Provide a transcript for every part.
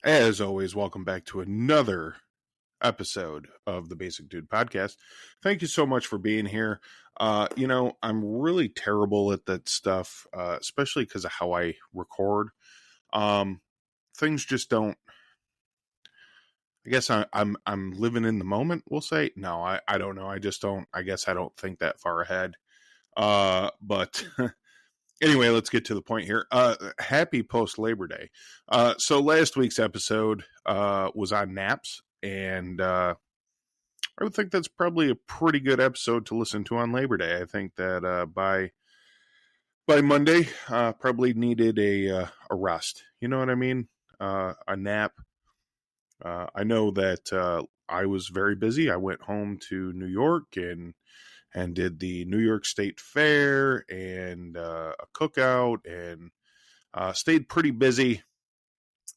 As always, welcome back to another episode of the Basic Dude Podcast. Thank you so much for being here. I'm really terrible at that stuff, especially because of how I record. Things just don't. I guess I'm living in the moment. We'll say no. I don't know. I just don't. I guess I don't think that far ahead. But anyway, let's get to the point here. Happy post Labor Day. So last week's episode was on naps, and I would think that's probably a pretty good episode to listen to on Labor Day. I think that by Monday, probably needed a rest. You know what I mean? A nap. I know that I was very busy. I went home to New York and did the New York State Fair and a cookout and stayed pretty busy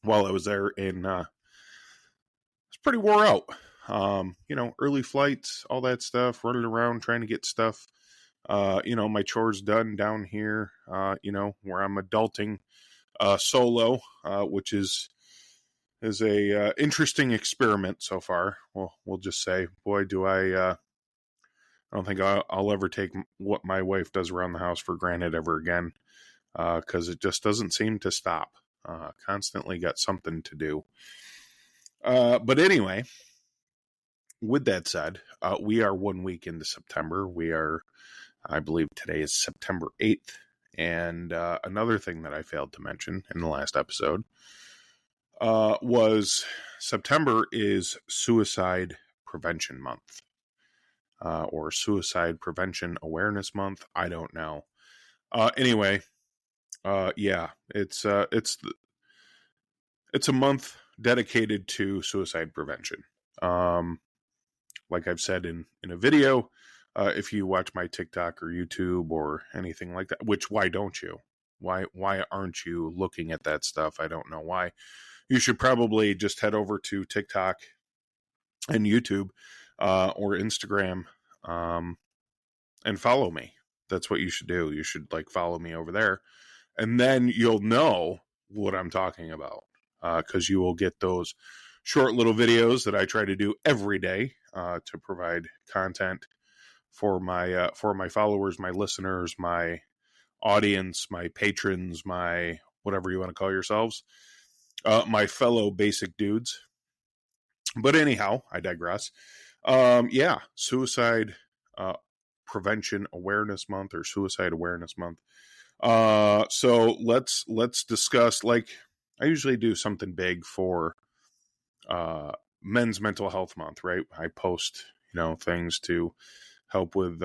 while I was there, and it's pretty wore out. Early flights, all that stuff, running around trying to get stuff, my chores done down here, where I'm adulting solo, which is a interesting experiment so far. We'll just say, boy, do I don't think I'll ever take what my wife does around the house for granted ever again, because it just doesn't seem to stop. Constantly got something to do. But anyway, with that said, we are 1 week into September. I believe today is September 8th. And another thing that I failed to mention in the last episode was September is Suicide Prevention Month. Or Suicide Prevention Awareness Month. I don't know. Anyway, it's a month dedicated to suicide prevention. Like I've said in a video, if you watch my TikTok or YouTube or anything like that, which why don't you? Why aren't you looking at that stuff? I don't know why. You should probably just head over to TikTok and YouTube or Instagram and follow me. That's what you should do. You should follow me over there, and then you'll know what I'm talking about, because you will get those short little videos that I try to do every day to provide content for my followers, my listeners, my audience, my patrons, my whatever you want to call yourselves, my fellow basic dudes. But anyhow, I digress. Suicide Prevention Awareness Month, or Suicide Awareness Month. So let's discuss. Like, I usually do something big for Men's Mental Health Month, right? I post things to help with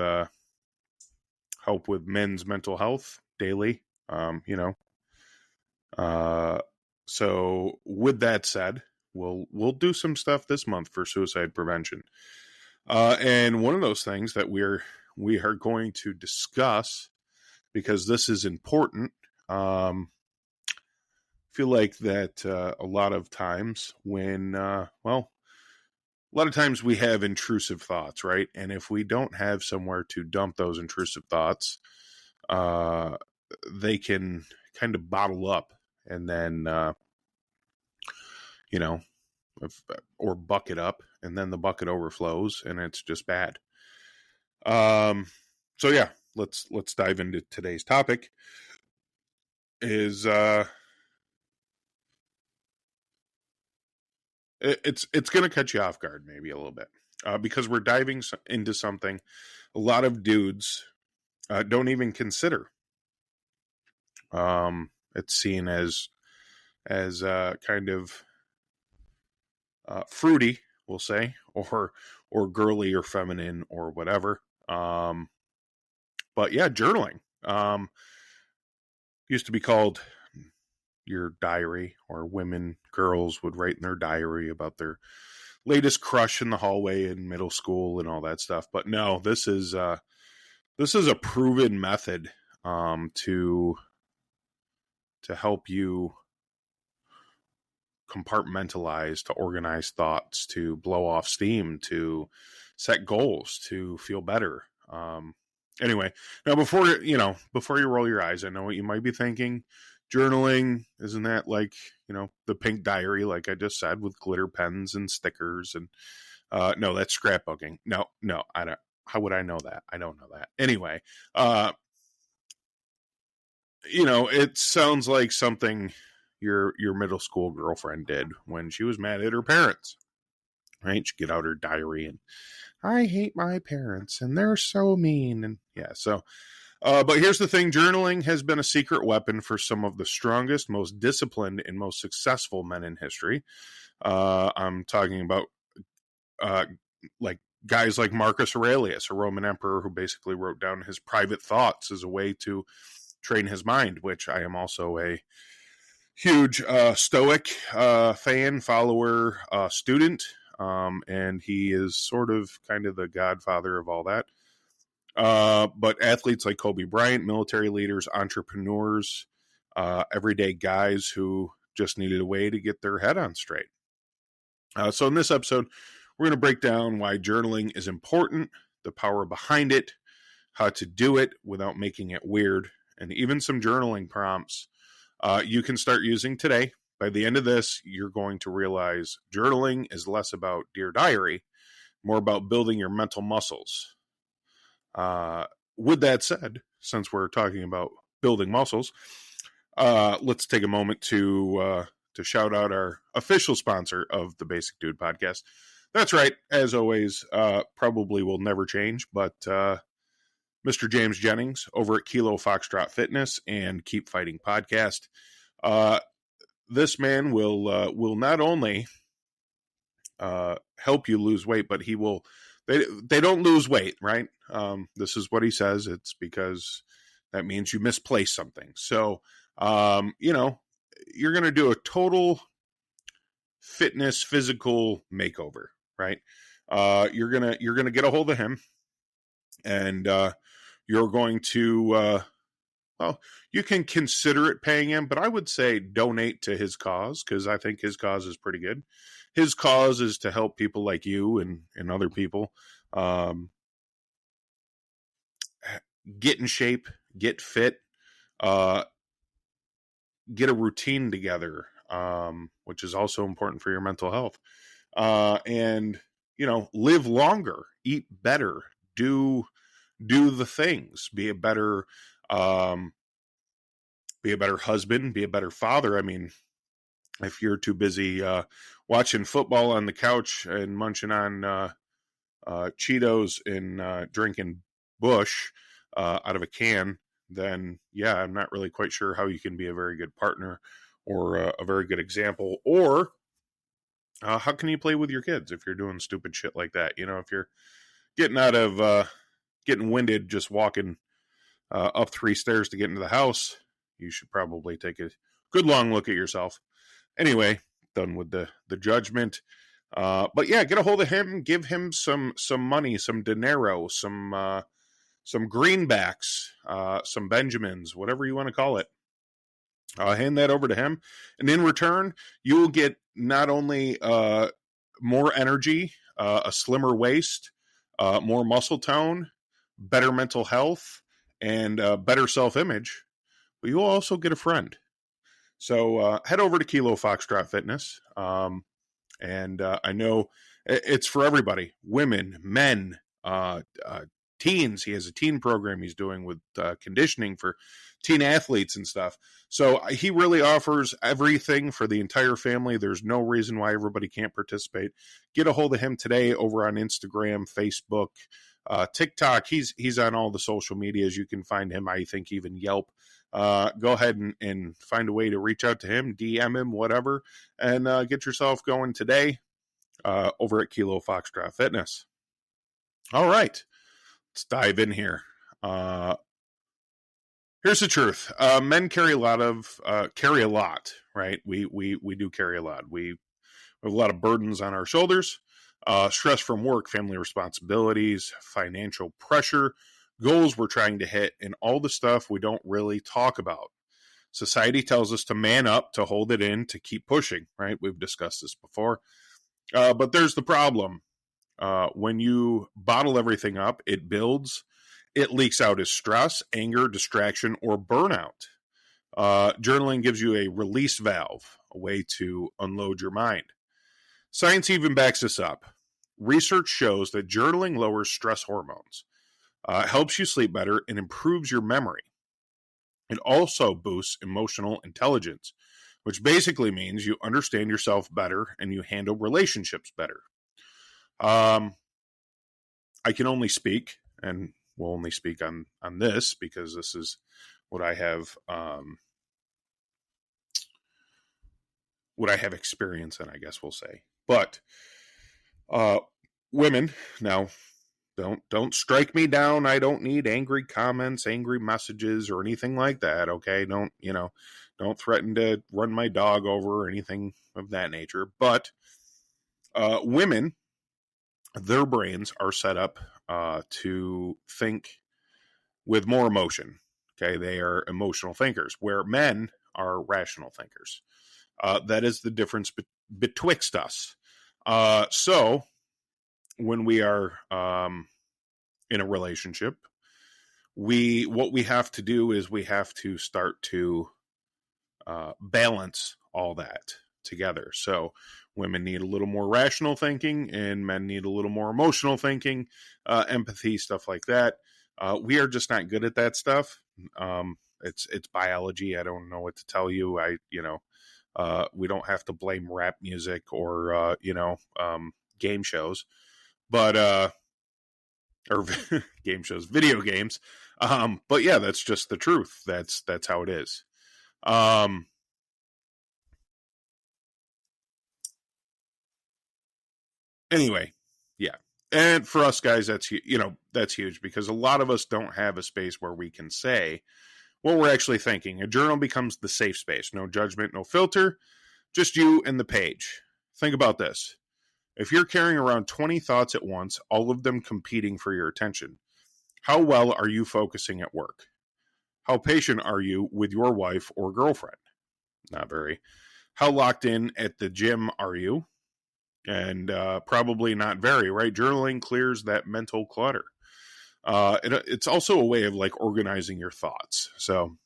men's mental health daily. So with that said, we'll do some stuff this month for suicide prevention. And one of those things that we are going to discuss, because this is important. Feel like that a lot of times when, a lot of times we have intrusive thoughts, right? And if we don't have somewhere to dump those intrusive thoughts, they can kind of bottle up and then, or bucket up, and then the bucket overflows and it's just bad. So yeah, let's dive into today's topic. Is it's going to catch you off guard maybe a little bit, because we're diving into something a lot of dudes don't even consider. It's seen as kind of fruity, we'll say, or girly or feminine or whatever. But yeah, journaling used to be called your diary, or girls would write in their diary about their latest crush in the hallway in middle school and all that stuff. But no, this is a proven method to help you compartmentalize, to organize thoughts, to blow off steam, to set goals, to feel better. Anyway, now before you roll your eyes, I know what you might be thinking. Journaling, isn't that like, the pink diary, like I just said, with glitter pens and stickers? And no, that's scrapbooking. No, I don't. How would I know that? I don't know that. Anyway, it sounds like something your middle school girlfriend did when she was mad at her parents. Right? She'd get out her diary and, I hate my parents and they're so mean. And yeah, so but here's the thing: journaling has been a secret weapon for some of the strongest, most disciplined, and most successful men in history. I'm talking about like guys like Marcus Aurelius, a Roman emperor who basically wrote down his private thoughts as a way to train his mind, which I am also a huge Stoic fan, follower, student. And he is sort of kind of the godfather of all that. But athletes like Kobe Bryant, military leaders, entrepreneurs, everyday guys who just needed a way to get their head on straight. So in this episode, we're going to break down why journaling is important, the power behind it, how to do it without making it weird, and even some journaling prompts you can start using today. By the end of this, you're going to realize journaling is less about Dear Diary, more about building your mental muscles. With that said, since we're talking about building muscles, let's take a moment to shout out our official sponsor of the Basic Dude podcast. That's right, as always, probably will never change, but Mr. James Jennings over at Kilo Foxtrot Fitness and Keep Fighting Podcast. This man will not only help you lose weight, but he will. They don't lose weight, right? This is what he says. It's because that means you misplaced something. So, you're going to do a total fitness, physical makeover, right? You're gonna get a hold of him, and you're going to. Well, you can consider it paying him, but I would say donate to his cause, because I think his cause is pretty good. His cause is to help people like you and other people get in shape, get fit, get a routine together, which is also important for your mental health. And, live longer, eat better, do the things, be a better husband, be a better father. I mean, if you're too busy watching football on the couch and munching on Cheetos and drinking Bush out of a can, then yeah, I'm not really quite sure how you can be a very good partner or a very good example. Or how can you play with your kids if you're doing stupid shit like that? If you're getting winded just walking up 3 stairs to get into the house, you should probably take a good long look at yourself. Anyway, done with the judgment. But yeah, get a hold of him, give him some money, some dinero, some greenbacks, some Benjamins, whatever you want to call it. Hand that over to him. And in return, you will get not only more energy, a slimmer waist, more muscle tone, better mental health, and better self-image, but you'll also get a friend. So head over to Kilo Foxtrot Fitness. And I know it's for everybody, women, men, teens. He has a teen program he's doing with conditioning for teen athletes and stuff. So he really offers everything for the entire family. There's no reason why everybody can't participate. Get a hold of him today over on Instagram, Facebook, TikTok. He's on all the social medias. You can find him, I think, even Yelp. Go ahead and find a way to reach out to him, DM him, whatever, and get yourself going today over at Kilo Foxtrot Fitness. All right, let's dive in here. Here's the truth. Men carry a lot, right? We do carry a lot. We have a lot of burdens on our shoulders, stress from work, family responsibilities, financial pressure, goals we're trying to hit, and all the stuff we don't really talk about. Society tells us to man up, to hold it in, to keep pushing, right? We've discussed this before. But there's the problem. When you bottle everything up, it builds. It leaks out as stress, anger, distraction, or burnout. Journaling gives you a release valve, a way to unload your mind. Science even backs this up. Research shows that journaling lowers stress hormones, helps you sleep better, and improves your memory. It also boosts emotional intelligence, which basically means you understand yourself better and you handle relationships better. I can only speak, and will only speak on this because this is what I have experience in, I guess we'll say. But women, now don't strike me down. I don't need angry comments, angry messages, or anything like that. Okay, don't threaten to run my dog over or anything of that nature. But women, their brains are set up to think with more emotion. Okay, they are emotional thinkers, where men are rational thinkers. That is the difference betwixt us. So when we are in a relationship, what we have to do is we have to start to balance all that together. So women need a little more rational thinking and men need a little more emotional thinking, empathy, stuff like that. We are just not good at that stuff. It's biology. I don't know what to tell you. We don't have to blame rap music or game shows, but or game shows, video games. But yeah, that's just the truth. That's how it is. Anyway, yeah. And for us guys, that's huge because a lot of us don't have a space where we can say what we're actually thinking. A journal becomes the safe space. No judgment, no filter, just you and the page. Think about this. If you're carrying around 20 thoughts at once, all of them competing for your attention, how well are you focusing at work? How patient are you with your wife or girlfriend? Not very. How locked in at the gym are you? And probably not very, right? Journaling clears that mental clutter. It's also a way of like organizing your thoughts. So,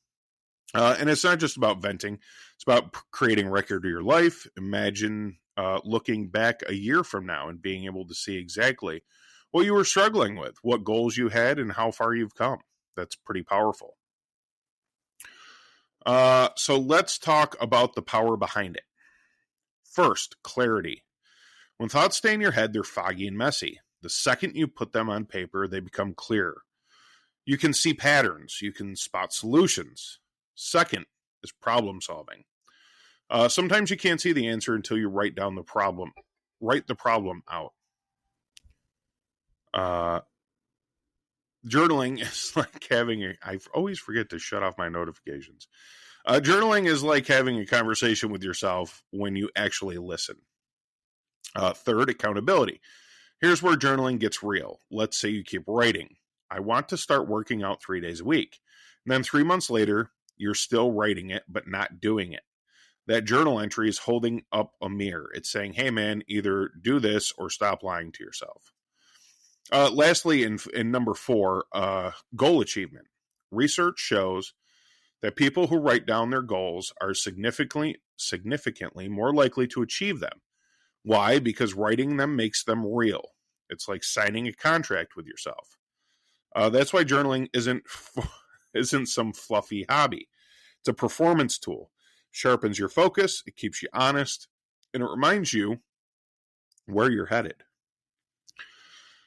and it's not just about venting. It's about creating record of your life. Imagine looking back a year from now and being able to see exactly what you were struggling with, what goals you had, and how far you've come. That's pretty powerful. So let's talk about the power behind it. First, clarity. When thoughts stay in your head, they're foggy and messy. The second you put them on paper, they become clearer. You can see patterns. You can spot solutions. Second is problem solving. Sometimes you can't see the answer until you write down the problem. Write the problem out. Journaling is like I always forget to shut off my notifications. Journaling is like having a conversation with yourself when you actually listen. Third, accountability. Here's where journaling gets real. Let's say you keep writing. I want to start working out 3 days a week. And then 3 months later, you're still writing it, but not doing it. That journal entry is holding up a mirror. It's saying, hey man, either do this or stop lying to yourself. Lastly, in number 4, goal achievement. Research shows that people who write down their goals are significantly more likely to achieve them. Why? Because writing them makes them real. It's like signing a contract with yourself. That's why journaling isn't some fluffy hobby. It's a performance tool. Sharpens your focus, it keeps you honest, and it reminds you where you're headed.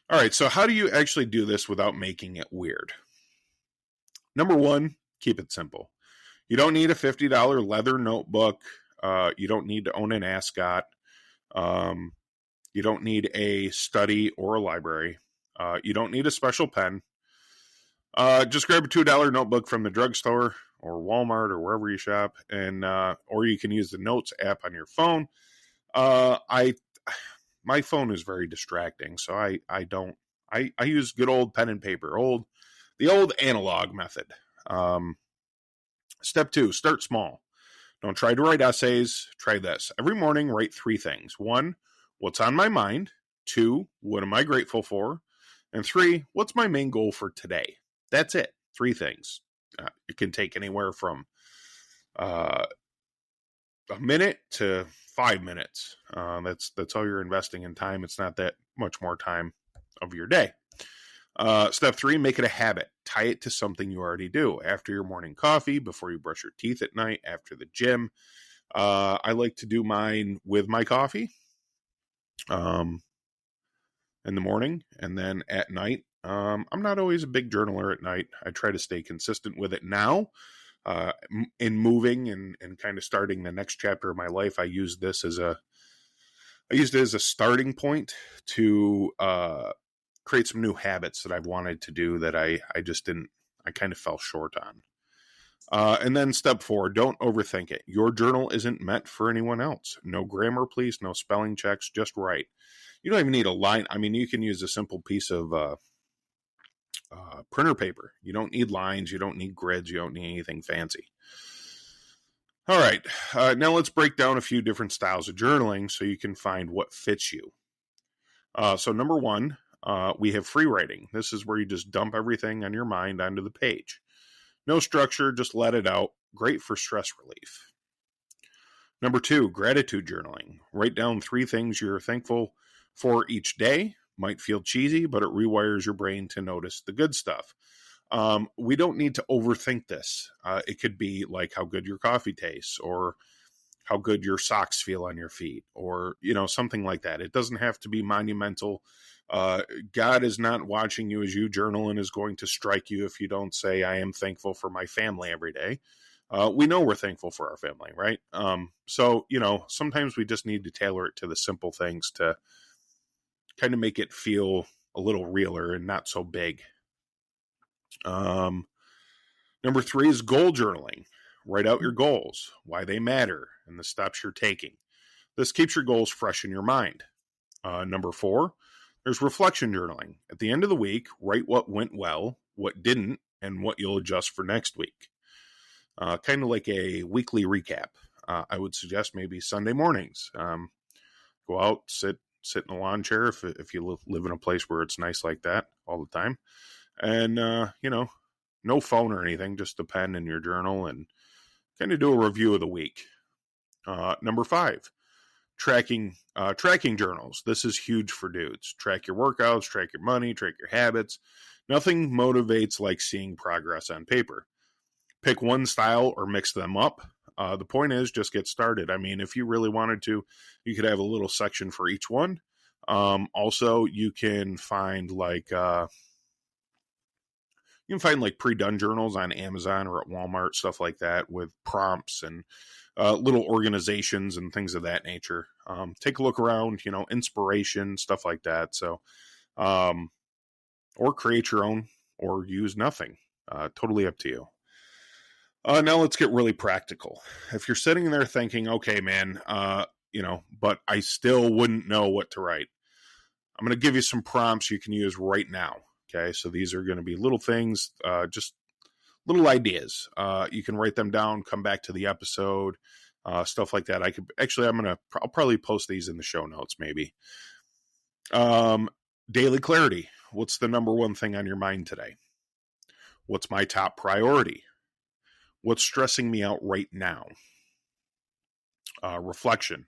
All right, so how do you actually do this without making it weird? Number 1, keep it simple. You don't need a $50 leather notebook. You don't need to own an ascot. You don't need a study or a library. You don't need a special pen. Just grab a $2 notebook from the drugstore or Walmart or wherever you shop, and or you can use the Notes app on your phone. My phone is very distracting, so I use good old pen and paper, the old analog method. Step 2, start small. Don't try to write essays. Try this. Every morning, write 3 things. 1, what's on my mind? 2, what am I grateful for? And 3, what's my main goal for today? That's it. 3 things. It can take anywhere from a minute to 5 minutes. That's all you're investing in time. It's not that much more time of your day. Step 3, make it a habit. Tie it to something you already do. After your morning coffee, before you brush your teeth at night, after the gym. I like to do mine with my coffee in the morning, and then at night. I'm not always a big journaler at night. I try to stay consistent with it now. In moving and kind of starting the next chapter of my life, I used it as a starting point to create some new habits that I've wanted to do that I kind of fell short on. And then step 4, don't overthink it. Your journal isn't meant for anyone else. No grammar, please. No spelling checks. Just write. You don't even need a line. I mean, you can use a simple piece of printer paper. You don't need lines. You don't need grids. You don't need anything fancy. All right. Now let's break down a few different styles of journaling so you can find what fits you. So number 1, we have free writing. This is where you just dump everything on your mind onto the page. No structure, just let it out. Great for stress relief. Number 2, gratitude journaling. Write down 3 things you're thankful for each day. Might feel cheesy, but it rewires your brain to notice the good stuff. We don't need to overthink this. It could be like how good your coffee tastes, or how good your socks feel on your feet, or, something like that. It doesn't have to be monumental. God is not watching you as you journal and is going to strike you if you don't say, I am thankful for my family every day. We know we're thankful for our family, right? So, sometimes we just need to tailor it to the simple things to kind of make it feel a little realer and not so big. Number 3 is goal journaling. Write out your goals, why they matter, and the steps you're taking. This keeps your goals fresh in your mind. Number 4, there's reflection journaling. At the end of the week, write what went well, what didn't, and what you'll adjust for next week. Kind of like a weekly recap. I would suggest maybe Sunday mornings. Go out, sit in a lawn chair if you live in a place where it's nice like that all the time. And, no phone or anything, just a pen in your journal, and kind of do a review of the week. Number 5, tracking journals. This is huge for dudes. Track your workouts, track your money, track your habits. Nothing motivates like seeing progress on paper. Pick one style or mix them up. The point is, just get started. I mean, if you really wanted to, you could have a little section for each one. Also, you can find pre-done journals on Amazon or at Walmart, stuff like that, with prompts and little organizations and things of that nature. Take a look around, inspiration, stuff like that. So, or create your own, or use nothing. Totally up to you. Now let's get really practical. If you're sitting there thinking, okay, man, but I still wouldn't know what to write, I'm going to give you some prompts you can use right now. Okay, so these are going to be little things, just little ideas. You can write them down, come back to the episode, stuff like that. I'll probably post these in the show notes, maybe. Daily clarity. What's the number one thing on your mind today? What's my top priority? What's stressing me out right now? Reflection.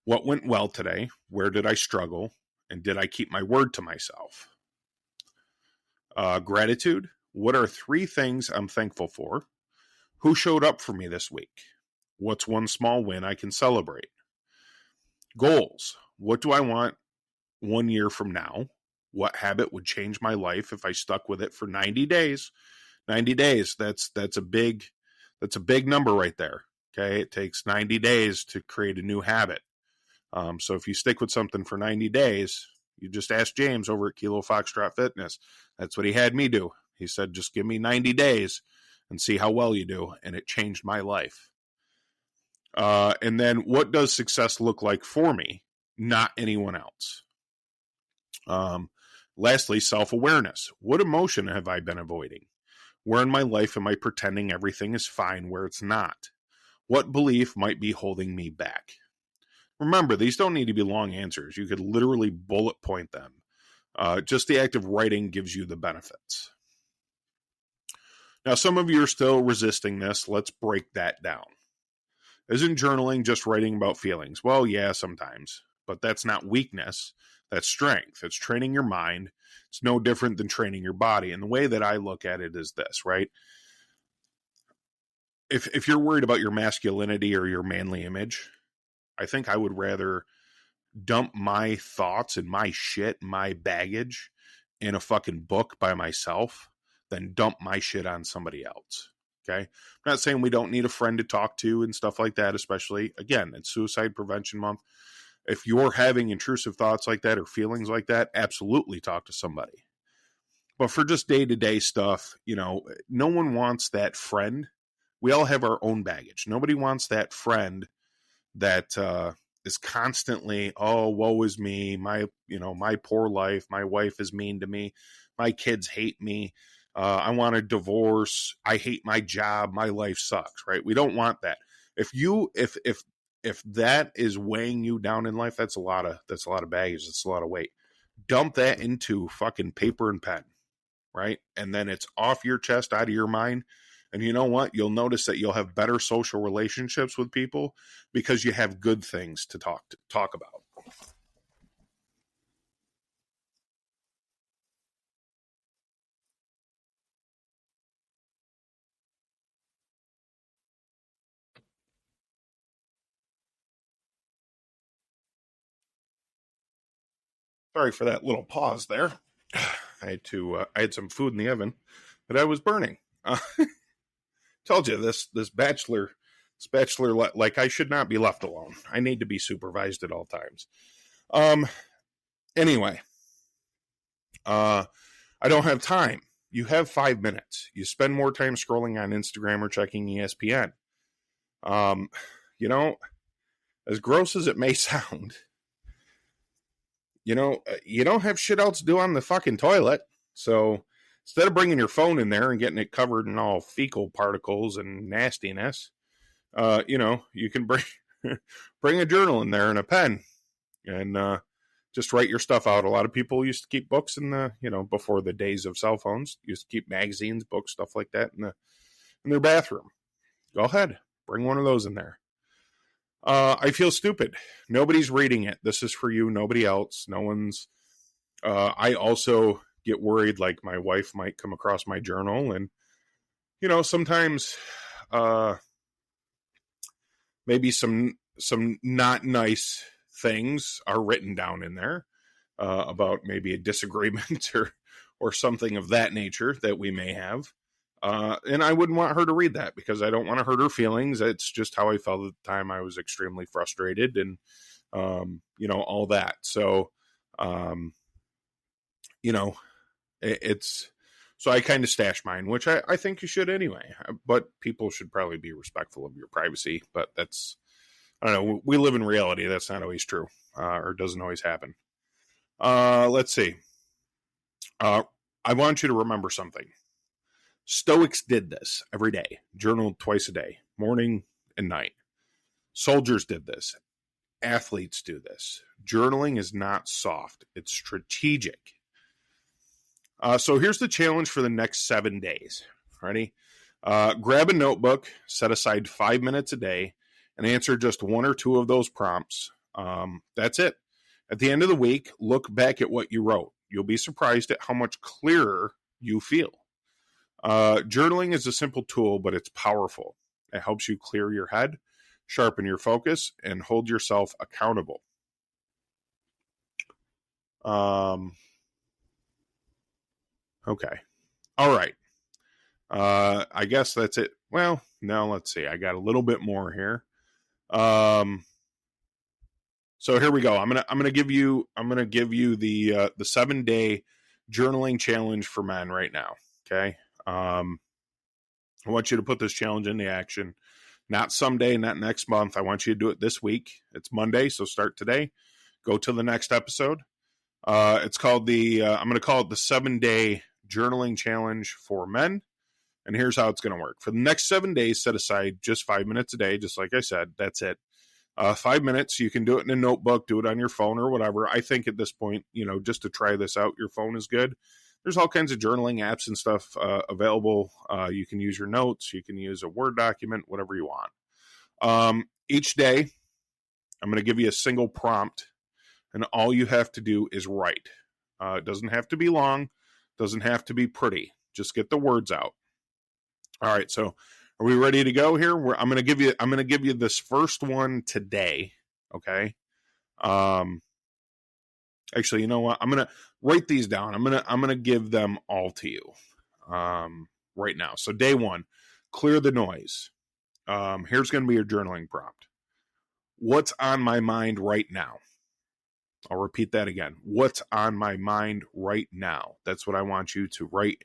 What went well today? Where did I struggle? And did I keep my word to myself? Gratitude. What are 3 things I'm thankful for? Who showed up for me this week? What's one small win I can celebrate? Goals. What do I want 1 year from now? What habit would change my life if I stuck with it for 90 days? 90 days. That's a big number right there. Okay. It takes 90 days to create a new habit. So if you stick with something for 90 days, you just ask James over at Kilo Foxtrot Fitness. That's what he had me do. He said, just give me 90 days and see how well you do. And it changed my life. And then what does success look like for me? Not anyone else. Lastly, self-awareness. What emotion have I been avoiding? Where in my life am I pretending everything is fine where it's not? What belief might be holding me back? Remember, these don't need to be long answers. You could literally bullet point them. Just the act of writing gives you the benefits. Now, some of you are still resisting this. Let's break that down. Isn't journaling just writing about feelings? Well, yeah, sometimes. But that's not weakness. That's strength. It's training your mind. It's no different than training your body. And the way that I look at it is this, right? If you're worried about your masculinity or your manly image, I think I would rather dump my thoughts and my shit, my baggage in a fucking book by myself than dump my shit on somebody else. Okay. I'm not saying we don't need a friend to talk to and stuff like that, especially, again, it's Suicide Prevention Month. If you're having intrusive thoughts like that or feelings like that, absolutely talk to somebody. But for just day-to-day stuff, no one wants that friend. We all have our own baggage. Nobody wants that friend that is constantly, oh, woe is me, my poor life, my wife is mean to me, my kids hate me, I want a divorce, I hate my job, my life sucks, right? We don't want that. If that is weighing you down in life, that's a lot of baggage, that's a lot of weight. Dump that into fucking paper and pen, right? And then it's off your chest, out of your mind. And you know what? You'll notice that you'll have better social relationships with people because you have good things to talk about. Sorry for that little pause there. I had some food in the oven that I was burning. Told you this bachelor, like, I should not be left alone. I need to be supervised at all times. Anyway, I don't have time. You have 5 minutes. You spend more time scrolling on Instagram or checking ESPN. As gross as it may sound, you don't have shit else to do on the fucking toilet. So instead of bringing your phone in there and getting it covered in all fecal particles and nastiness, you can bring a journal in there and a pen and just write your stuff out. A lot of people used to keep books before the days of cell phones, used to keep magazines, books, stuff like that in their bathroom. Go ahead, bring one of those in there. I feel stupid. Nobody's reading it. This is for you, nobody else. No one's. I also get worried, like my wife might come across my journal, and sometimes maybe some not nice things are written down in there about maybe a disagreement or something of that nature that we may have. And I wouldn't want her to read that because I don't want to hurt her feelings. It's just how I felt at the time. I was extremely frustrated and, all that. So, so I kind of stash mine, which I think you should anyway, but people should probably be respectful of your privacy, but I don't know. We live in reality. That's not always true, or doesn't always happen. Let's see. I want you to remember something. Stoics did this every day, journaled twice a day, morning and night. Soldiers did this. Athletes do this. Journaling is not soft. It's strategic. So here's the challenge for the next 7 days. Ready? Grab a notebook, set aside 5 minutes a day, and answer just one or two of those prompts. That's it. At the end of the week, look back at what you wrote. You'll be surprised at how much clearer you feel. Journaling is a simple tool, but it's powerful. It helps you clear your head, sharpen your focus, and hold yourself accountable. Okay. All right. I guess that's it. Well, no, let's see. I got a little bit more here. So here we go. I'm gonna give you the 7-day journaling challenge for men right now. Okay. I want you to put this challenge into action. Not someday, not next month. I want you to do it this week. It's Monday, so start today. Go to the next episode. It's called I'm going to call it the 7-day journaling challenge for men. And here's how it's going to work. For the next 7 days, set aside just 5 minutes a day, just like I said. That's it. 5 minutes. You can do it in a notebook, do it on your phone or whatever. I think at this point, just to try this out, your phone is good. there's all kinds of journaling apps and stuff available. You can use your notes. You can use a Word document, whatever you want. Each day, I'm going to give you a single prompt, and all you have to do is write. It doesn't have to be long. Doesn't have to be pretty. Just get the words out. All right, so are we ready to go here? I'm going to give you this first one today. Okay. Actually, you know what? I'm going to write these down. I'm going to give them all to you right now. So day one, clear the noise. Here's going to be your journaling prompt. What's on my mind right now? I'll repeat that again. What's on my mind right now? That's what I want you to write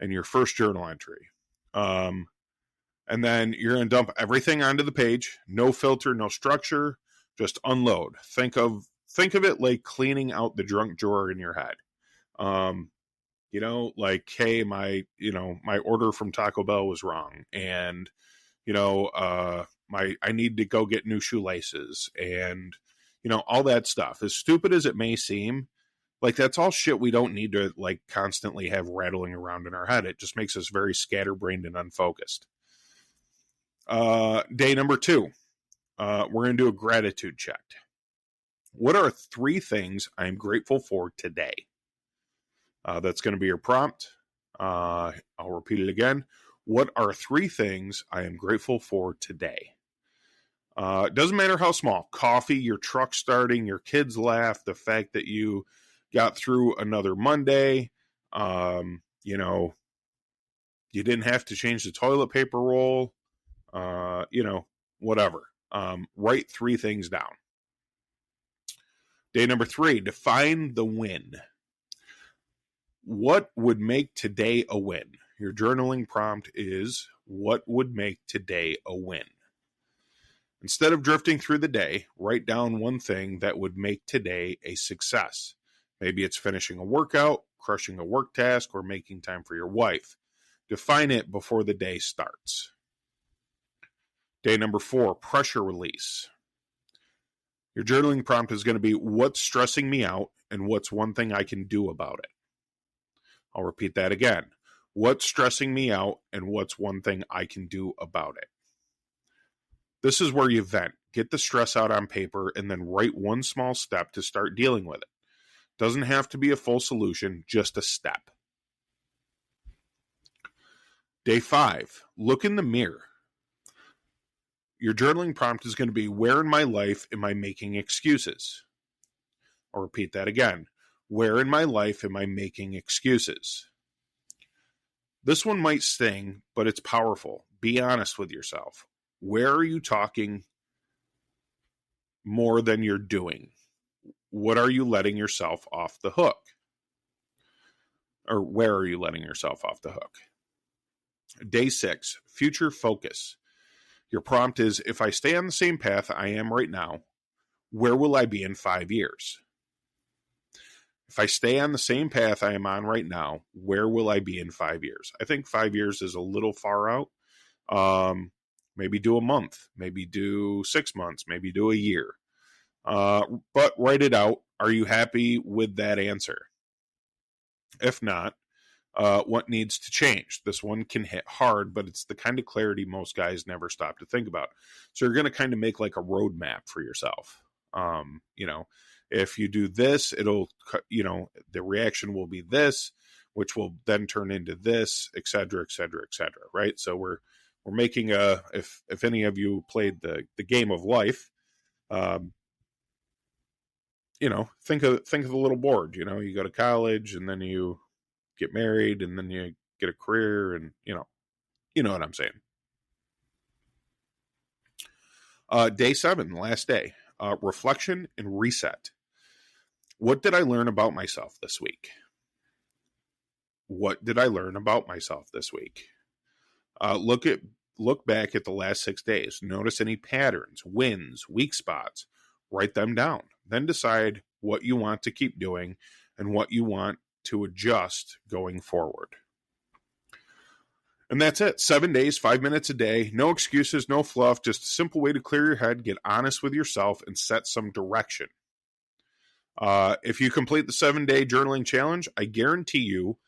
in your first journal entry. And then you're going to dump everything onto the page. No filter, no structure. Just unload. Think of it like cleaning out the junk drawer in your head. Like, hey, my order from Taco Bell was wrong, and I need to go get new shoelaces, and all that stuff. As stupid as it may seem, like, that's all shit we don't need to like constantly have rattling around in our head. It just makes us very scatterbrained and unfocused. Day number 2, we're going to do a gratitude check. What are 3 things I'm grateful for today? That's going to be your prompt. I'll repeat it again. What are 3 things I am grateful for today? It doesn't matter how small. Coffee, your truck starting, your kids' laugh, the fact that you got through another Monday. You didn't have to change the toilet paper roll. Whatever. Write 3 things down. Day number 3, define the win. What would make today a win? Your journaling prompt is, what would make today a win? Instead of drifting through the day, write down one thing that would make today a success. Maybe it's finishing a workout, crushing a work task, or making time for your wife. Define it before the day starts. Day number 4, pressure release. Your journaling prompt is going to be, what's stressing me out and what's one thing I can do about it? I'll repeat that again. What's stressing me out and what's one thing I can do about it? This is where you vent. Get the stress out on paper and then write one small step to start dealing with it. Doesn't have to be a full solution, just a step. Day 5, look in the mirror. Your journaling prompt is going to be, where in my life am I making excuses? I'll repeat that again. Where in my life am I making excuses? This one might sting, but it's powerful. Be honest with yourself. Where are you talking more than you're doing? What are you letting yourself off the hook? Or where are you letting yourself off the hook? Day 6, future focus. Your prompt is, if I stay on the same path I am right now, where will I be in 5 years? If I stay on the same path I am on right now, where will I be in 5 years? I think 5 years is a little far out. Maybe do a month, maybe do 6 months, maybe do a year. But write it out. Are you happy with that answer? If not, what needs to change? This one can hit hard, but it's the kind of clarity most guys never stop to think about. So you're going to kind of make like a roadmap for yourself. If you do this, it'll, the reaction will be this, which will then turn into this, et cetera, et cetera, et cetera. Right. So we're making if any of you played the game of life, think of the little board. You go to college and then you get married and then you get a career, and you know what I'm saying. Day 7, last day, reflection and reset. What did I learn about myself this week? What did I learn about myself this week? Look back at the last 6 days. Notice any patterns, wins, weak spots. Write them down. Then decide what you want to keep doing and what you want to adjust going forward. And that's it. 7 days, 5 minutes a day. No excuses, no fluff. Just a simple way to clear your head, get honest with yourself, and set some direction. If you complete the 7-day journaling challenge, I guarantee you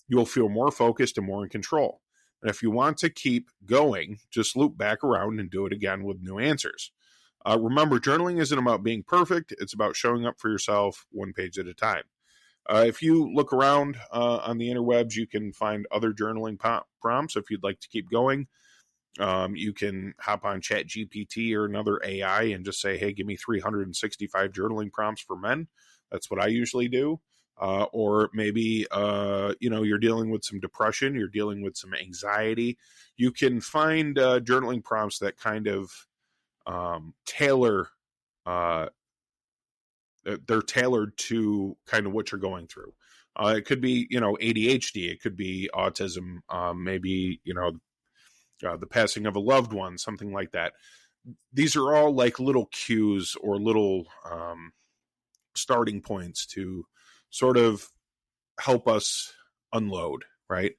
you'll feel more focused and more in control. And if you want to keep going, just loop back around and do it again with new answers. Remember, journaling isn't about being perfect. It's about showing up for yourself one page at a time. If you look around on the interwebs, you can find other journaling prompts if you'd like to keep going. You can hop on ChatGPT or another AI and just say, hey, give me 365 journaling prompts for men. That's what I usually do. Or maybe, you're dealing with some depression, you're dealing with some anxiety. You can find journaling prompts that kind of tailor, they're tailored to kind of what you're going through. It could be, ADHD, it could be autism, maybe, the passing of a loved one, something like that. These are all like little cues or little starting points to sort of help us unload, right?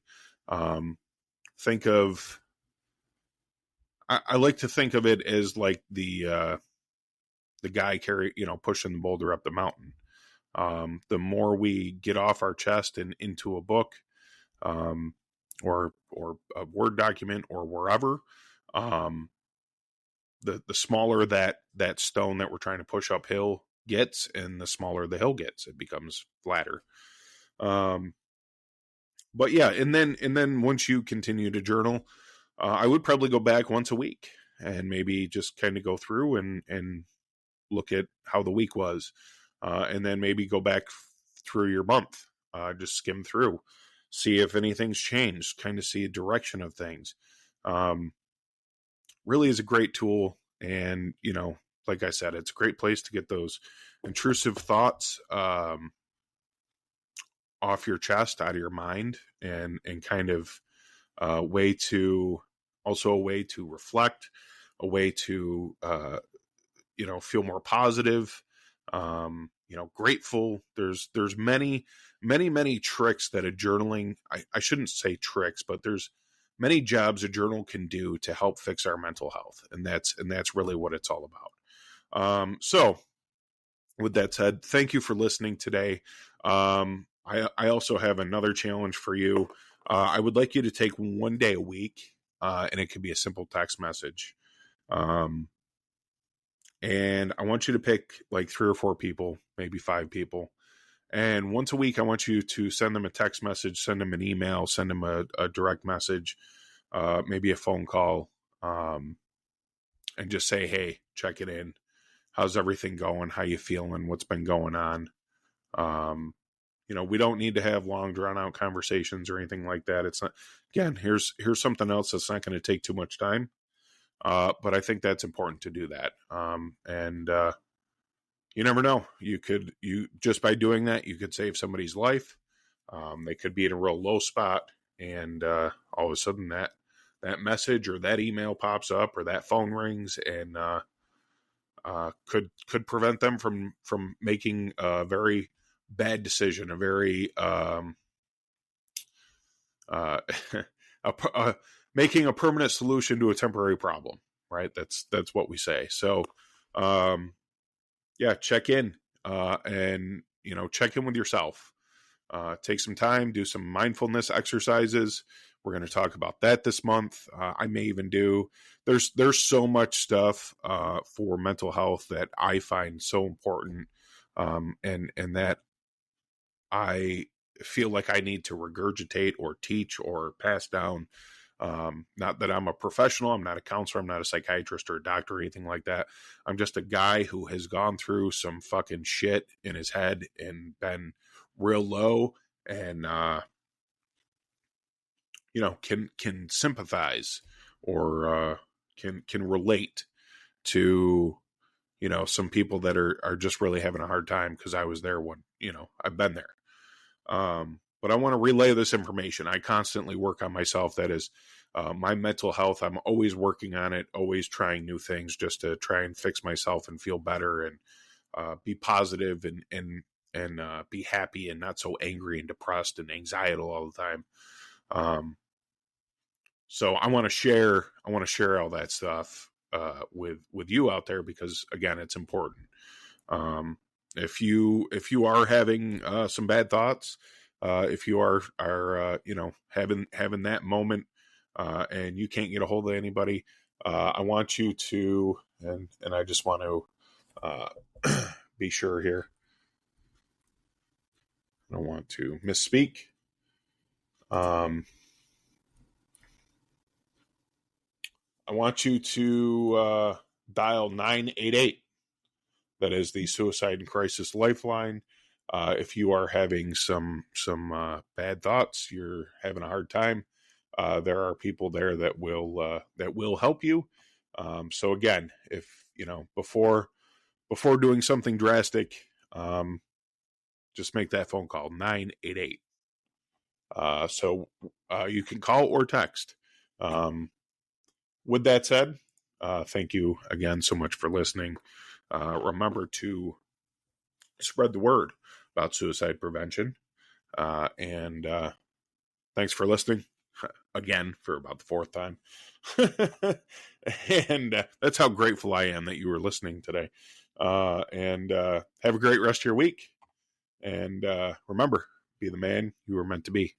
I like to think of it as like the guy pushing the boulder up the mountain. The more we get off our chest and into a book, or a Word document or wherever, the smaller that stone that we're trying to push uphill gets, and the smaller the hill gets. It becomes flatter. But yeah, and then once you continue to journal, I would probably go back once a week and maybe just kind of go through and look at how the week was, and then maybe go back through your month, just skim through, see if anything's changed, kind of see a direction of things. Really is a great tool. And, like I said, it's a great place to get those intrusive thoughts off your chest, out of your mind, and kind of a way to reflect, a way to, feel more positive, grateful. There's many tricks that a journaling, I shouldn't say tricks, but there's many jobs a journal can do to help fix our mental health. And that's really what it's all about. So with that said, thank you for listening today. I also have another challenge for you. I would like you to take one day a week, and it could be a simple text message. And I want you to pick like 3 or 4 people, maybe 5 people. And once a week, I want you to send them a text message, send them an email, send them a direct message, maybe a phone call, and just say, hey, check it in. How's everything going? How you feeling? What's been going on? We don't need to have long, drawn out conversations or anything like that. It's not, again, here's something else that's not going to take too much time. But I think that's important to do that. And you never know. You just by doing that, you could save somebody's life. They could be in a real low spot, and all of a sudden that message or that email pops up or that phone rings, and could prevent them from making a very bad decision, a very making a permanent solution to a temporary problem, right? That's what we say. So, check in, and, check in with yourself. Take some time, do some mindfulness exercises. We're going to talk about that this month. I may even there's so much stuff, for mental health that I find so important. And that I feel like I need to regurgitate or teach or pass down. Not that I'm a professional, I'm not a counselor, I'm not a psychiatrist or a doctor or anything like that. I'm just a guy who has gone through some fucking shit in his head and been real low, and can sympathize or can relate to some people that are just really having a hard time, because I was there when I've been there. But I want to relay this information. I constantly work on myself. That is my mental health. I'm always working on it, always trying new things just to try and fix myself and feel better, and be positive and be happy and not so angry and depressed and anxiety all the time. So I want to share all that stuff with you out there, because again, it's important. If you are having some bad thoughts, if you are having that moment and you can't get a hold of anybody, I want you to, and I just want to be sure here. I don't want to misspeak. I want you to dial 988. That is the Suicide and Crisis Lifeline. If you are having some bad thoughts, you're having a hard time, there are people there that will help you. So again, if before doing something drastic, just make that phone call 988. So you can call or text. With that said, thank you again so much for listening. Remember to spread the word about suicide prevention. And thanks for listening again for about the fourth time. And that's how grateful I am that you were listening today. And have a great rest of your week. And remember, be the man you were meant to be.